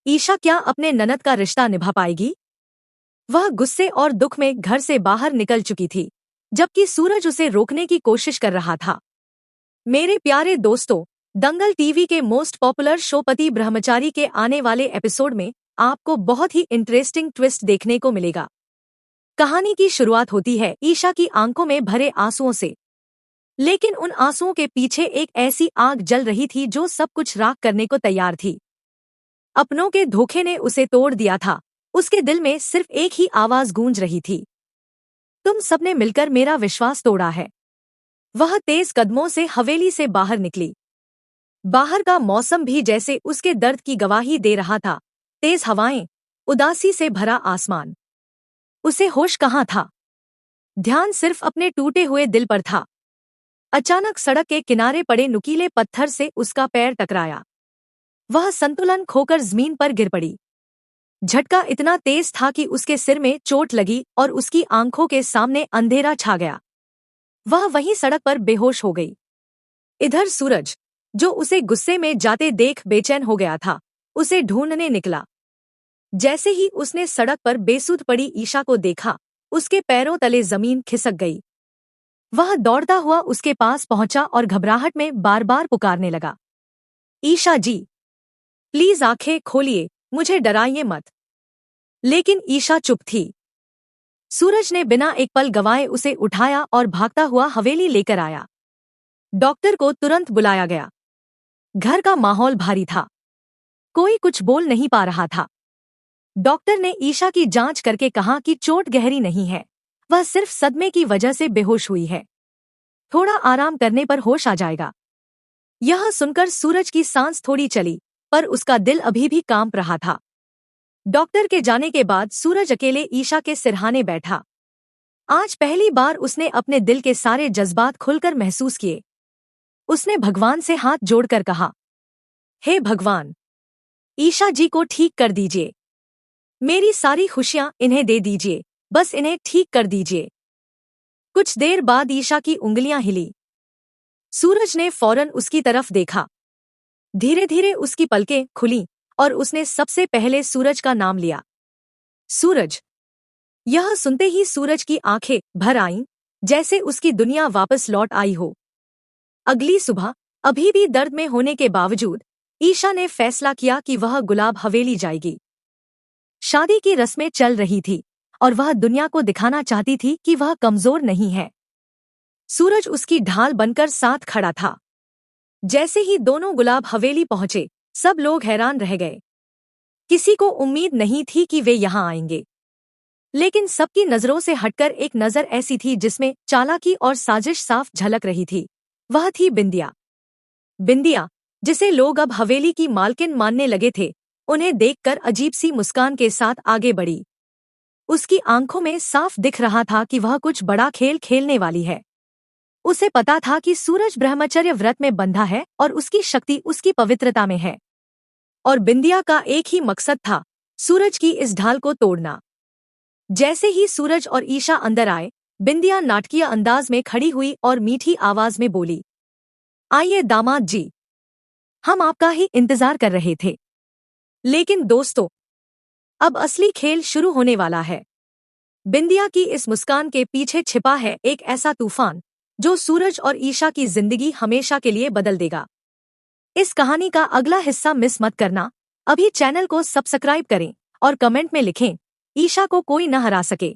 ईशा क्या अपने ननद का रिश्ता निभा पाएगी? वह गुस्से और दुख में घर से बाहर निकल चुकी थी, जबकि सूरज उसे रोकने की कोशिश कर रहा था। मेरे प्यारे दोस्तों, दंगल टीवी के मोस्ट पॉपुलर शो पति ब्रह्मचारी के आने वाले एपिसोड में आपको बहुत ही इंटरेस्टिंग ट्विस्ट देखने को मिलेगा। कहानी की शुरुआत होती है ईशा की आंखों में भरे आंसुओं से, लेकिन उन आंसुओं के पीछे एक ऐसी आग जल रही थी जो सब कुछ राख करने को तैयार थी। अपनों के धोखे ने उसे तोड़ दिया था। उसके दिल में सिर्फ एक ही आवाज गूंज रही थी, तुम सबने मिलकर मेरा विश्वास तोड़ा है। वह तेज कदमों से हवेली से बाहर निकली। बाहर का मौसम भी जैसे उसके दर्द की गवाही दे रहा था। तेज हवाएं, उदासी से भरा आसमान। उसे होश कहाँ था? ध्यान सिर्फ अपने टूटे हुए दिल पर था। अचानक सड़क के किनारे पड़े नुकीले पत्थर से उसका पैर टकराया। वह संतुलन खोकर जमीन पर गिर पड़ी। झटका इतना तेज था कि उसके सिर में चोट लगी और उसकी आंखों के सामने अंधेरा छा गया। वह वहीं सड़क पर बेहोश हो गई। इधर सूरज, जो उसे गुस्से में जाते देख बेचैन हो गया था, उसे ढूंढने निकला। जैसे ही उसने सड़क पर बेसुध पड़ी ईशा को देखा, उसके पैरों तले जमीन खिसक गई। वह दौड़ता हुआ उसके पास पहुंचा और घबराहट में बार बार पुकारने लगा, ईशा जी, प्लीज आंखें खोलिए, मुझे डराइए मत। लेकिन ईशा चुप थी। सूरज ने बिना एक पल गंवाए उसे उठाया और भागता हुआ हवेली लेकर आया। डॉक्टर को तुरंत बुलाया गया। घर का माहौल भारी था। कोई कुछ बोल नहीं पा रहा था। डॉक्टर ने ईशा की जांच करके कहा कि चोट गहरी नहीं है, वह सिर्फ सदमे की वजह से बेहोश हुई है। थोड़ा आराम करने पर होश आ जाएगा। यह सुनकर सूरज की सांस थोड़ी चली, पर उसका दिल अभी भी कांप रहा था। डॉक्टर के जाने के बाद सूरज अकेले ईशा के सिरहाने बैठा। आज पहली बार उसने अपने दिल के सारे जज्बात खुलकर महसूस किए। उसने भगवान से हाथ जोड़कर कहा, हे भगवान, ईशा जी को ठीक कर दीजिए। मेरी सारी खुशियां इन्हें दे दीजिए, बस इन्हें ठीक कर दीजिए। कुछ देर बाद ईशा की उंगलियां हिली। सूरज ने फौरन उसकी तरफ देखा। धीरे धीरे उसकी पलकें खुलीं और उसने सबसे पहले सूरज का नाम लिया। सूरज। यह सुनते ही सूरज की आंखें भर आईं, जैसे उसकी दुनिया वापस लौट आई हो। अगली सुबह, अभी भी दर्द में होने के बावजूद, ईशा ने फैसला किया कि वह गुलाब हवेली जाएगी। शादी की रस्में चल रही थी और वह दुनिया को दिखाना चाहती थी कि वह कमजोर नहीं है। सूरज उसकी ढाल बनकर साथ खड़ा था। जैसे ही दोनों गुलाब हवेली पहुंचे, सब लोग हैरान रह गए। किसी को उम्मीद नहीं थी कि वे यहां आएंगे। लेकिन सबकी नजरों से हटकर एक नजर ऐसी थी जिसमें चालाकी और साजिश साफ झलक रही थी। वह थी बिंदिया। बिंदिया, जिसे लोग अब हवेली की मालकिन मानने लगे थे, उन्हें देखकर अजीब सी मुस्कान के साथ आगे बढ़ी। उसकी आंखों में साफ दिख रहा था कि वह कुछ बड़ा खेल खेलने वाली है। उसे पता था कि सूरज ब्रह्मचर्य व्रत में बंधा है और उसकी शक्ति उसकी पवित्रता में है। और बिंदिया का एक ही मकसद था, सूरज की इस ढाल को तोड़ना। जैसे ही सूरज और ईशा अंदर आए, बिंदिया नाटकीय अंदाज में खड़ी हुई और मीठी आवाज में बोली, आइए दामाद जी, हम आपका ही इंतजार कर रहे थे। लेकिन दोस्तों, अब असली खेल शुरू होने वाला है। बिंदिया की इस मुस्कान के पीछे छिपा है एक ऐसा तूफान जो सूरज और ईशा की जिंदगी हमेशा के लिए बदल देगा। इस कहानी का अगला हिस्सा मिस मत करना। अभी चैनल को सब्सक्राइब करें और कमेंट में लिखें, ईशा को कोई न हरा सके।